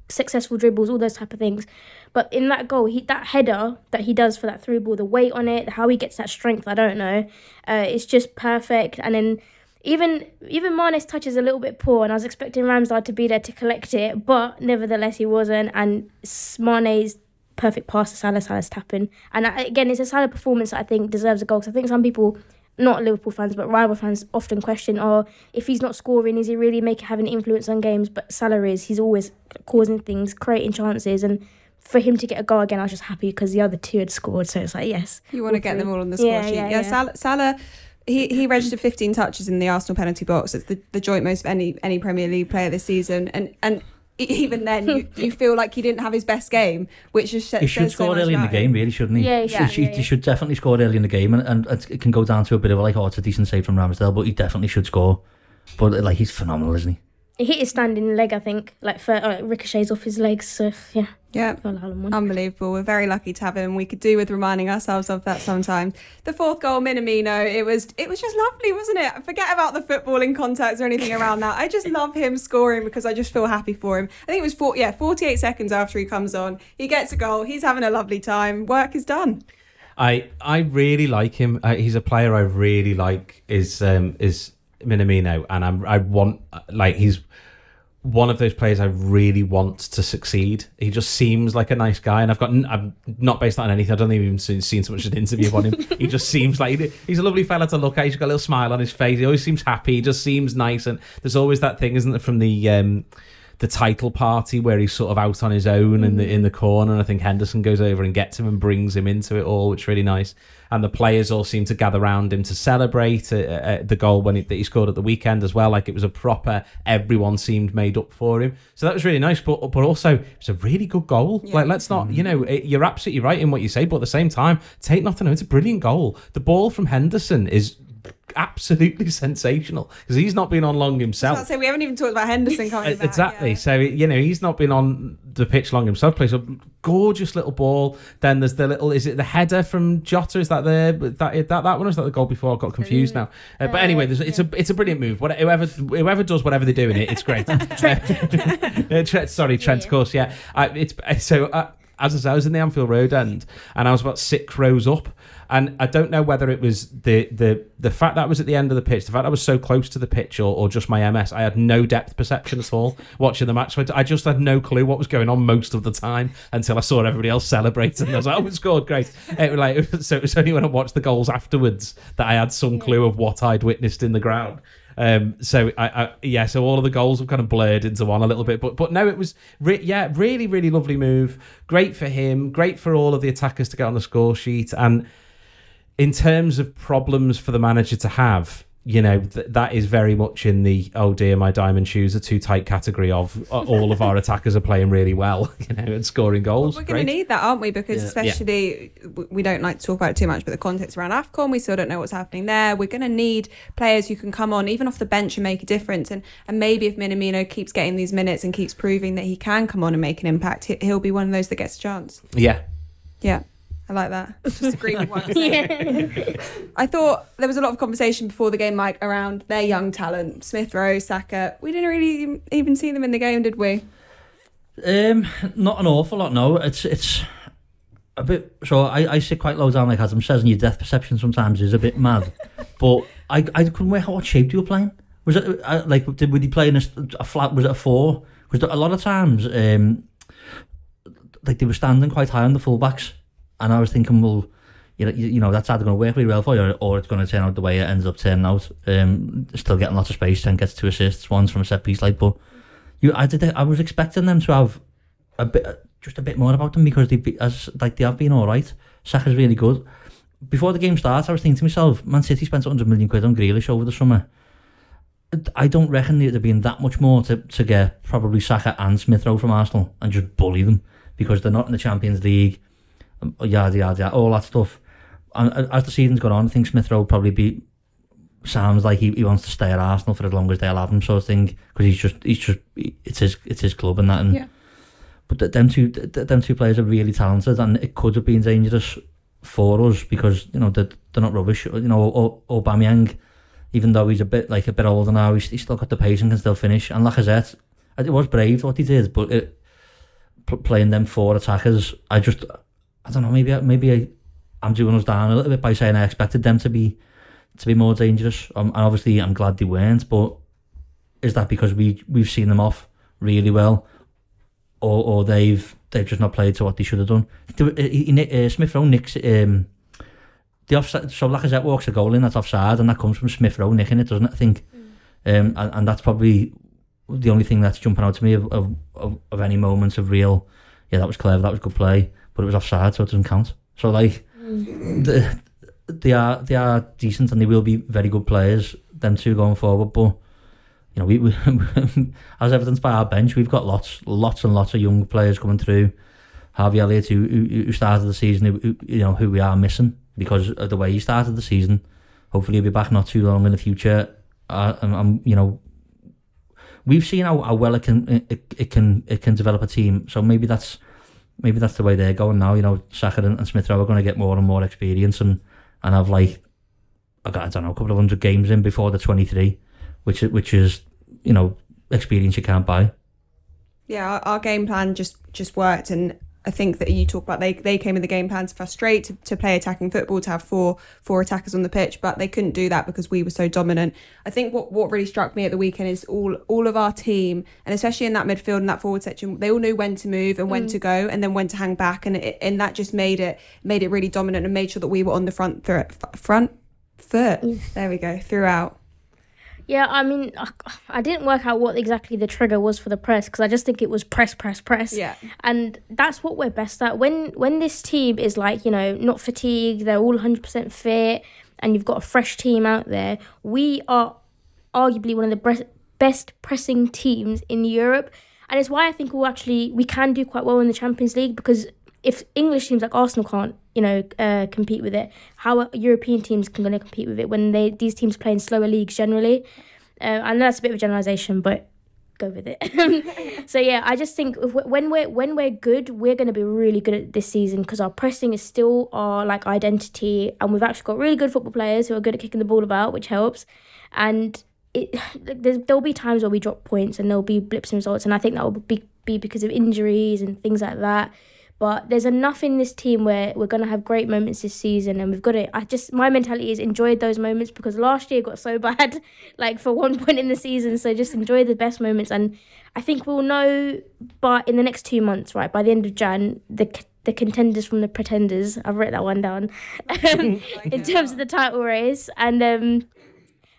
successful dribbles, all those type of things. But in that goal, that header that he does for that through ball, the weight on it, how he gets that strength, I don't know. It's just perfect. And then even Mane's touch is a little bit poor, and I was expecting Ramsdale to be there to collect it, but nevertheless he wasn't. And Mane's perfect pass to Salah's tapping. And again, it's a Salah performance that I think deserves a goal, because I think some people, not Liverpool fans but rival fans, often question, if he's not scoring, is he really having an influence on games? But Salah is. He's always causing things, creating chances, and for him to get a goal again, I was just happy because the other 2 had scored, so it's like, yes. You want to get them all on the score sheet. Yeah. Salah, he registered 15 touches in the Arsenal penalty box. It's the joint most of any Premier League player this season, and even then, you feel like he didn't have his best game, which is he should score early in the game, really, shouldn't he? Yeah, he should definitely score early in the game, and it can go down to a bit of it's a decent save from Ramsdale, but he definitely should score. But he's phenomenal, isn't he? He hit his standing leg, I think, ricochets off his legs. So yeah. Yeah, unbelievable. We're very lucky to have him. We could do with reminding ourselves of that sometimes. The 4th goal, Minamino, it was just lovely, wasn't it? Forget about the footballing contacts or anything around that. I just love him scoring because I just feel happy for him. I think it was 48 seconds after he comes on. He gets a goal. He's having a lovely time. Work is done. I really like him. He's a player I really like. Is Minamino, and I want he's one of those players I really want to succeed. He just seems like a nice guy, and I'm not based on anything. I don't think I've even seen so much of an interview about him. He just seems like he's a lovely fella to look at. He's got a little smile on his face. He always seems happy. He just seems nice, and there's always that thing, isn't there, from the title party where he's sort of out on his own in the corner, and I think Henderson goes over and gets him and brings him into it all, which is really nice. And the players all seem to gather around him to celebrate the goal that he scored at the weekend as well. Like, it was a proper, everyone seemed made up for him. So that was really nice, but also it was a really good goal. Yeah. Like, let's not, you're absolutely right in what you say, but at the same time, take nothing away, it's a brilliant goal. The ball from Henderson is absolutely sensational because he's not been on long himself. So we haven't even talked about Henderson coming back. Exactly. Yeah. So he's not been on the pitch long himself. Plays a gorgeous little ball. Then there's the little, is it the header from Jota? Is that that one? Or is that the goal before? I got confused now. But anyway, it's a brilliant move. Whoever does whatever they do in it, it's great. Sorry, Trent. Of course, yeah. As I said, I was in the Anfield Road end, and I was about 6 rows up. And I don't know whether it was the fact that I was at the end of the pitch, the fact I was so close to the pitch, or just my MS. I had no depth perception at all watching the match. So I just had no clue what was going on most of the time until I saw everybody else celebrating. I was like, oh, it scored, great. So it was only when I watched the goals afterwards that I had some clue of what I'd witnessed in the ground. So all of the goals have kind of blurred into one a little bit, but no, it was really, really lovely move. Great for him, great for all of the attackers to get on the score sheet. And in terms of problems for the manager to have, that is very much in the, oh dear, my diamond shoes are too tight category of all of our attackers are playing really well, and scoring goals. Well, we're going to need that, aren't we? Because especially, we don't like to talk about it too much, but the context around AFCON, we still don't know what's happening there. We're going to need players who can come on, even off the bench, and make a difference. And maybe if Minamino keeps getting these minutes and keeps proving that he can come on and make an impact, he'll be one of those that gets a chance. Yeah. Yeah. I like that. Just agree with what you're saying. I thought there was a lot of conversation before the game, Mike, around their young talent, Smith Rowe, Saka. We didn't really even see them in the game, did we? Not an awful lot, no. It's a bit. So I sit quite low down, like Adam says, and your depth perception sometimes is a bit mad. But I couldn't work out what shape you were playing. Was it would he play in a flat? Was it a 4? Because a lot of times, they were standing quite high on the fullbacks. And I was thinking, well, that's either going to work really well for you, or it's going to turn out the way it ends up turning out. Still getting lots of space, and gets 2 assists, one's from a set piece. But I was expecting them to have a bit more about them, because they have been all right. Saka's really good. Before the game starts, I was thinking to myself, Man City spent 100 million quid on Grealish over the summer. I don't reckon there'd been that much more to get probably Saka and Smith Rowe from Arsenal and just bully them, because they're not in the Champions League. Yada, all that stuff. And as the season's gone on, I think Smith Rowe probably sounds like he wants to stay at Arsenal for as long as they'll have him, sort of thing, because it's his club and that. And, yeah. But them two players are really talented, and it could have been dangerous for us, because they're not rubbish. Aubameyang, even though he's a bit older now, he's still got the pace and can still finish. And Lacazette, it was brave what he did, but playing them 4 attackers, I don't know, maybe I'm doing us down a little bit by saying I expected them to be more dangerous. And obviously I'm glad they weren't, but is that because we've seen them off really well, or they've just not played to what they should have done? Smith Rowe nicks the offside, so Lacazette walks a goal in, that's offside, and that comes from Smith Rowe nicking it, doesn't it, I think? And that's probably the only thing that's jumping out to me of any moments of real, that was clever, that was good play, but it was offside, so it doesn't count. So they are decent, and they will be very good players, them two going forward. But we as evidenced by our bench, we've got lots and lots of young players coming through. Harvey Elliott, who started the season, who we are missing because of the way he started the season. Hopefully he'll be back not too long in the future. We've seen how well it can develop a team. So maybe that's the way they're going now. Saka and Smith Rowe are going to get more and more experience and have a couple of 100 games in before they're 23, which is experience you can't buy. Yeah, our game plan just worked, and I think that you talk about they came in the game plan to frustrate, to play attacking football, to have four attackers on the pitch, but they couldn't do that because we were so dominant. I think what really struck me at the weekend is all of our team, and especially in that midfield and that forward section, they all knew when to move and when to go and then when to hang back, and that just made it really dominant and made sure that we were on the front foot. There we go, throughout. Yeah, I mean, I didn't work out what exactly the trigger was for the press, because I just think it was press. Yeah. And that's what we're best at. When this team is like, not fatigued, they're all 100% fit, and you've got a fresh team out there, we are arguably one of the best pressing teams in Europe. And it's why I think we can do quite well in the Champions League, because if English teams like Arsenal can't, compete with it, how are European teams going to compete with it when these teams play in slower leagues generally? I know that's a bit of a generalisation, but go with it. So yeah, I just think when we're good, we're going to be really good at this season, because our pressing is still our identity, and we've actually got really good football players who are good at kicking the ball about, which helps. And there'll be times where we drop points and there'll be blips in results, and I think that will be because of injuries and things like that. But there's enough in this team where we're going to have great moments this season, and we've got it. My mentality is enjoy those moments, because last year got so bad, for one point in the season. So just enjoy the best moments. And I think we'll know, but in the next 2 months, right, by the end of Jan, the contenders from the pretenders. I've written that one down in terms of the title race.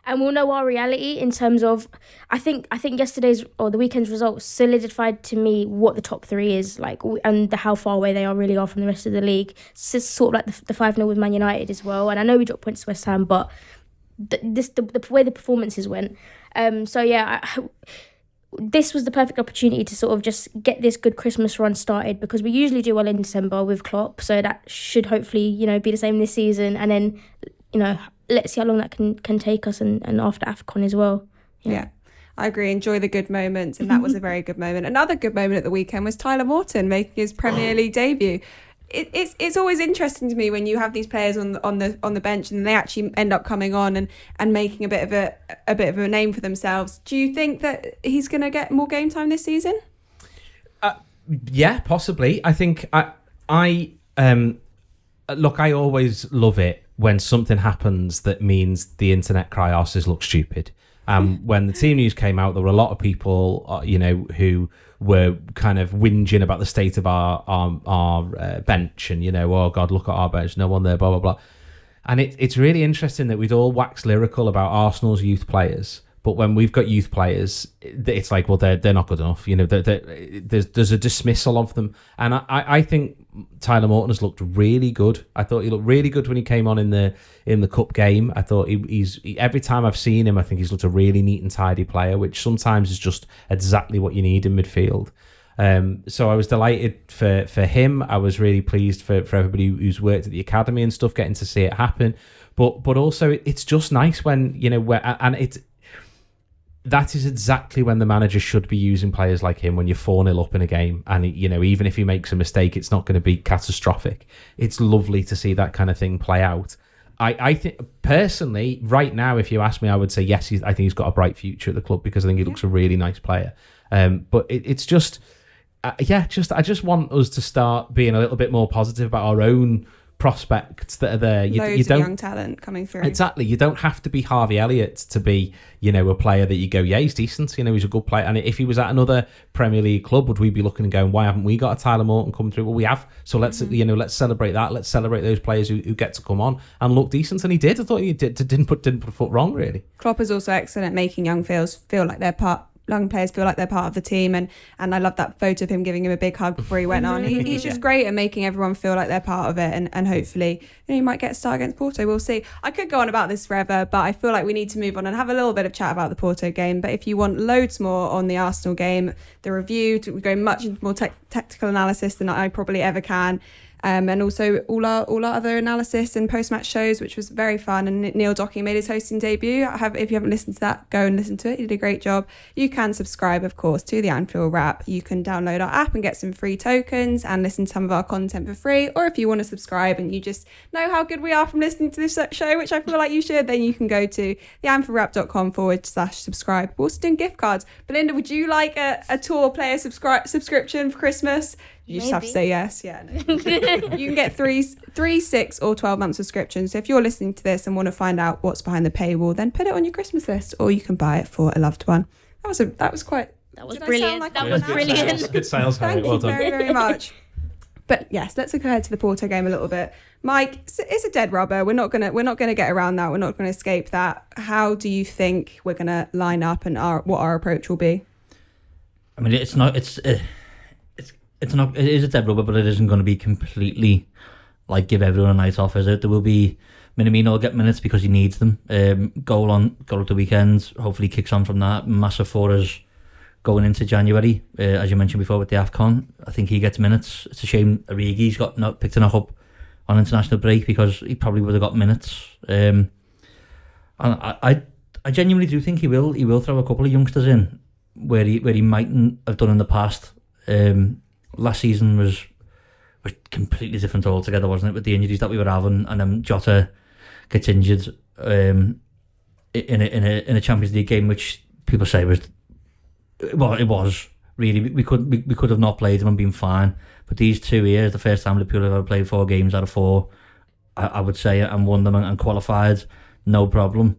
And we'll know our reality in terms of, I think yesterday's or the weekend's results solidified to me what the top three is like, and how far away they really are from the rest of the league. It's sort of like the 5-0 with Man United as well. And I know we dropped points to West Ham, but the way the performances went. So yeah, this was the perfect opportunity to sort of just get this good Christmas run started, because we usually do well in December with Klopp. So that should hopefully, be the same this season. And then, let's see how long that can take us, and after AFCON as well. Yeah, I agree. Enjoy the good moments, and that was a very good moment. Another good moment at the weekend was Tyler Morton making his Premier League debut. It's always interesting to me when you have these players on the bench and they actually end up coming on and making a bit of a name for themselves. Do you think that he's going to get more game time this season? Yeah, possibly. I think I always love it when something happens that means the internet cry arses look stupid. When the team news came out, there were a lot of people, who were kind of whinging about the state of our bench, and oh God, look at our bench, no one there, blah blah blah. And it's really interesting that we'd all wax lyrical about Arsenal's youth players, but when we've got youth players, it's like, well, they're not good enough. There's a dismissal of them, and I think Tyler Morton has looked really good. I thought he looked really good when he came on in the cup game. I thought he's every time I've seen him, I think he's looked a really neat and tidy player, which sometimes is just exactly what you need in midfield. So I was delighted for him. I was really pleased for everybody who's worked at the academy and stuff, getting to see it happen. But also it's just nice when that is exactly when the manager should be using players like him, when you're 4-0 up in a game, and even if he makes a mistake, it's not going to be catastrophic. It's lovely to see that kind of thing play out. I think personally, right now, if you ask me, I would say yes. I think he's got a bright future at the club, because I think he looks a really nice player. But it's just, I just want us to start being a little bit more positive about our own prospects that are there. Loads of young talent coming through. Exactly. You don't have to be Harvey Elliott to be, a player that you go, yeah, he's decent. He's a good player. And if he was at another Premier League club, would we be looking and going, why haven't we got a Tyler Morton coming through? Well, we have. So let's celebrate that. Let's celebrate those players who get to come on and look decent. And he did. I thought he didn't put a foot wrong, really. Klopp is also excellent at making young players feel like they're part of the team, and I love that photo of him giving him a big hug before he went on. He's just great at making everyone feel like they're part of it, and hopefully he might get a start against Porto. We'll see. I could go on about this forever, but I feel like we need to move on and have a little bit of chat about the Porto game. But if you want loads more on the Arsenal game, the review, we go much into more tactical analysis than I probably ever can. And also all our other analysis and post-match shows, which was very fun. And Neil Docking made his hosting debut. If you haven't listened to that, go and listen to it. He did a great job. You can subscribe, of course, to the Anfield Wrap. You can download our app and get some free tokens and listen to some of our content for free. Or if you want to subscribe and you just know how good we are from listening to this show, which I feel like you should, then you can go to theanfieldwrap.com/subscribe. We're also doing gift cards. Belinda, would you like a tour player subscription for Christmas? You just have to say yes. Yeah. No. You can get 3, 6, or 12-month subscriptions. So if you're listening to this and want to find out what's behind the paywall, then put it on your Christmas list, or you can buy it for a loved one. That was brilliant. That was brilliant. Good sales, Harriet. Thank Well you done. very, very much. But yes, let's look ahead to the Porto game a little bit. Mike, it's a dead rubber. We're not gonna get around that. We're not gonna escape that. How do you think we're gonna line up, and what our approach will be? I mean, it's not. It's not. It is a dead rubber, but it isn't going to be completely like give everyone a night off, is it? There will be Minamino will get minutes because he needs them. Goal at the weekend. Hopefully, kicks on from that. Massive for us going into January, as you mentioned before with the AFCON. I think he gets minutes. It's a shame Origi's picked a knock up on international break, because he probably would have got minutes. And I genuinely do think he will throw a couple of youngsters in where he mightn't have done in the past. Last season was completely different altogether, wasn't it, with the injuries that we were having, and then Jota gets injured in a Champions League game, which people say was, well, it was really, we could have not played them and been fine. But these 2 years, the first time Liverpool have ever played 4 games out of 4, I would say, and won them and qualified, no problem.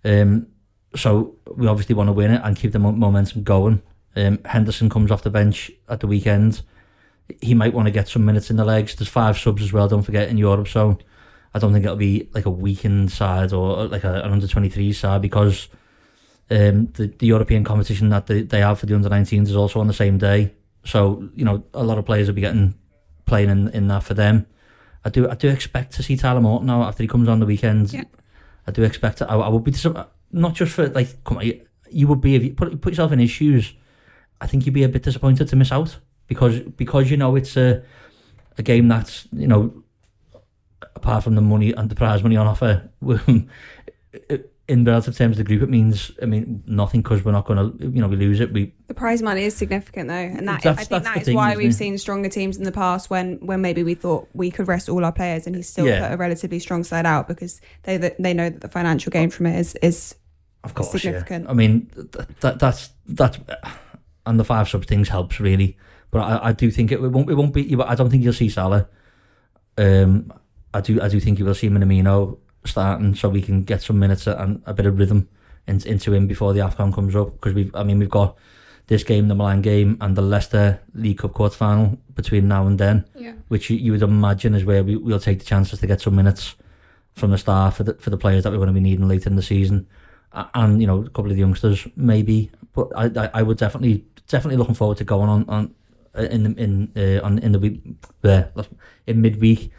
So we obviously want to win it and keep the momentum going. Henderson comes off the bench at the weekend. He might want to get some minutes in the legs. There's 5 subs as well, don't forget, in Europe. So I don't think it'll be like a weakened side or like an under-23 side, because the European competition that they have for the under-19s is also on the same day. So, you know, a lot of players will be playing in that for them. I do expect to see Tyler Morton now after he comes on the weekend. Yeah. I do expect it. I would be not just for like, come on, you would be, if you put yourself in his shoes, I think you'd be a bit disappointed to miss out, because you know it's a game that's, you know, apart from the money and the prize money on offer, in relative terms of the group, it means, nothing, because we're not going to, we lose it. The prize money is significant though, and I think that is why we've seen stronger teams in the past when maybe we thought we could rest all our players, and he's still put a relatively strong side out, because they know that the financial gain from it is of course significant. Yeah. I mean, that's and the 5 sub things helps really, but I do think it won't be. I don't think you'll see Salah. I do think you will see Minamino starting, so we can get some minutes and a bit of rhythm into him before the AFCON comes up, because we've got this game, the Milan game, and the Leicester League Cup quarter final between now and then, which you would imagine is where we'll take the chances to get some minutes from the start for the players that we're going to be needing later in the season, and a couple of the youngsters maybe. But I would definitely looking forward to going on in the week there in midweek.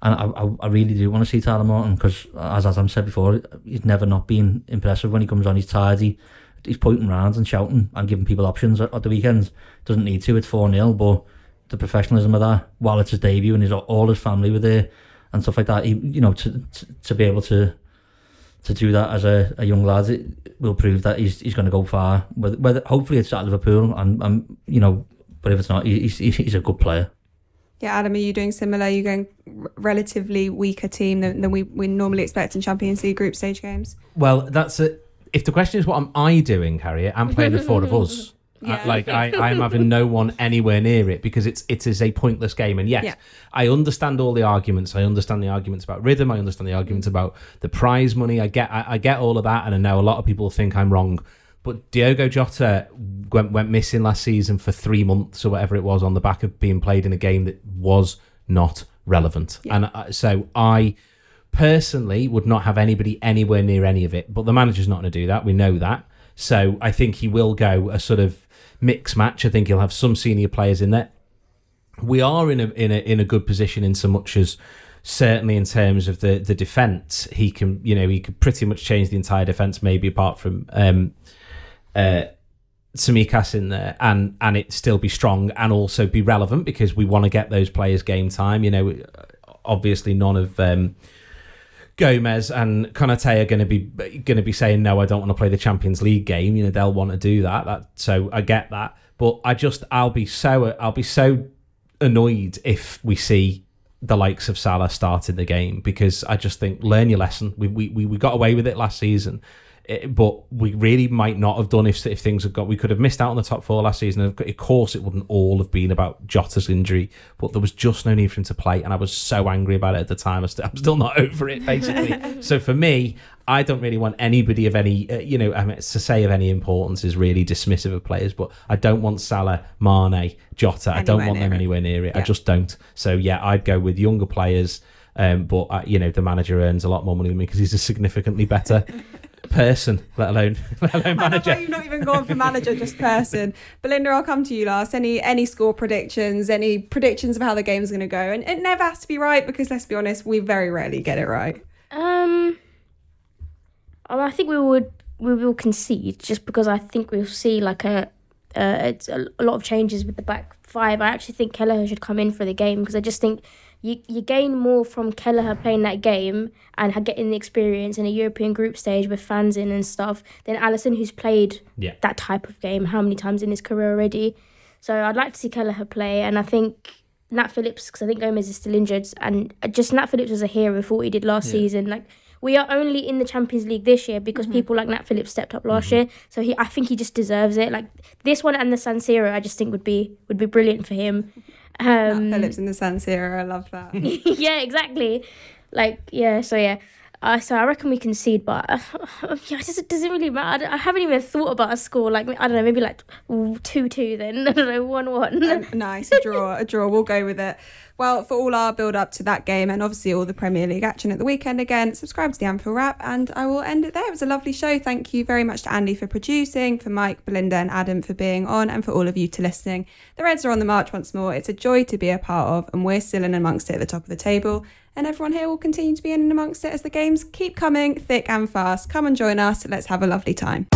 And I really do want to see Tyler Morton, because, as Adam said before, he's never not been impressive when he comes on. He's tidy, he's pointing round and shouting and giving people options at the weekends. Doesn't need to, it's 4-0, but the professionalism of that, while it's his debut and all his family were there and stuff like that, to be able to do that as a young lad, it will prove that he's going to go far. Whether hopefully it's at Liverpool, and but if it's not, he's a good player. Yeah, Adam, are you doing similar? Are you going relatively weaker team than we normally expect in Champions League group stage games? Well, that's it. If the question is what am I doing, Harriet, I'm playing the 4 of us. Yeah. I'm having no one anywhere near it, because it is a pointless game. And yes, I understand all the arguments. I understand the arguments about rhythm. I understand the arguments about the prize money. I get all of that, and I know a lot of people think I'm wrong. But Diogo Jota went missing last season for 3 months or whatever it was, on the back of being played in a game that was not relevant. Yeah. And so I personally would not have anybody anywhere near any of it. But the manager's not going to do that. We know that. So I think he will go a sort of mixed match. I think he'll have some senior players in there. We are in a good position in so much as, certainly in terms of the defence, he could pretty much change the entire defence, maybe apart from Tsimikas in there, and it still be strong and also be relevant, because we want to get those players game time. Obviously none of Gomez and Konate are going to be saying, no, I don't want to play the Champions League game. They'll want to do that. So I get that, but I'll be so annoyed if we see the likes of Salah starting the game, because I just think, learn your lesson. We got away with it last season. But we really might not have done if things had got. We could have missed out on the top 4 last season. Of course, it wouldn't all have been about Jota's injury, but there was just no need for him to play, and I was so angry about it at the time. I'm still not over it, basically. So for me, I don't really want anybody of any, to say of any importance is really dismissive of players, but I don't want Salah, Mane, Jota. I don't want them anywhere near it. Yeah. I just don't. So yeah, I'd go with younger players. But the manager earns a lot more money than me because he's a significantly better person, let alone manager. You've not even gone for manager, just person. Belinder, I'll come to you last. Any score predictions? Any predictions of how the game's going to go? And it never has to be right because let's be honest, we very rarely get it right. I think we will concede just because I think we'll see like a lot of changes with the back 5. I actually think Kelleher should come in for the game because I just think you gain more from Kelleher playing that game and getting the experience in a European group stage with fans in and stuff than Alisson, who's played that type of game how many times in his career already. So I'd like to see Kelleher play, and I think Nat Phillips, because I think Gomez is still injured, and just Nat Phillips was a hero for what he did last season. Like, we are only in the Champions League this year because people like Nat Phillips stepped up last year. So I think he just deserves it. Like this one and the San Siro, I just think would be brilliant for him. Nat Phillips in the San Siro, I love that. Yeah, exactly. So I reckon we concede, but it doesn't really matter. I haven't even thought about a score. Like, I don't know, maybe like 2-2 then. I don't know, 1-1. Nice, a draw. We'll go with it. Well, for all our build-up to that game and obviously all the Premier League action at the weekend again, subscribe to the Anfield Wrap and I will end it there. It was a lovely show. Thank you very much to Andy for producing, for Mike, Belinda and Adam for being on, and for all of you to listening. The Reds are on the march once more. It's a joy to be a part of, and we're still in amongst it at the top of the table. And everyone here will continue to be in and amongst it as the games keep coming thick and fast. Come and join us. Let's have a lovely time.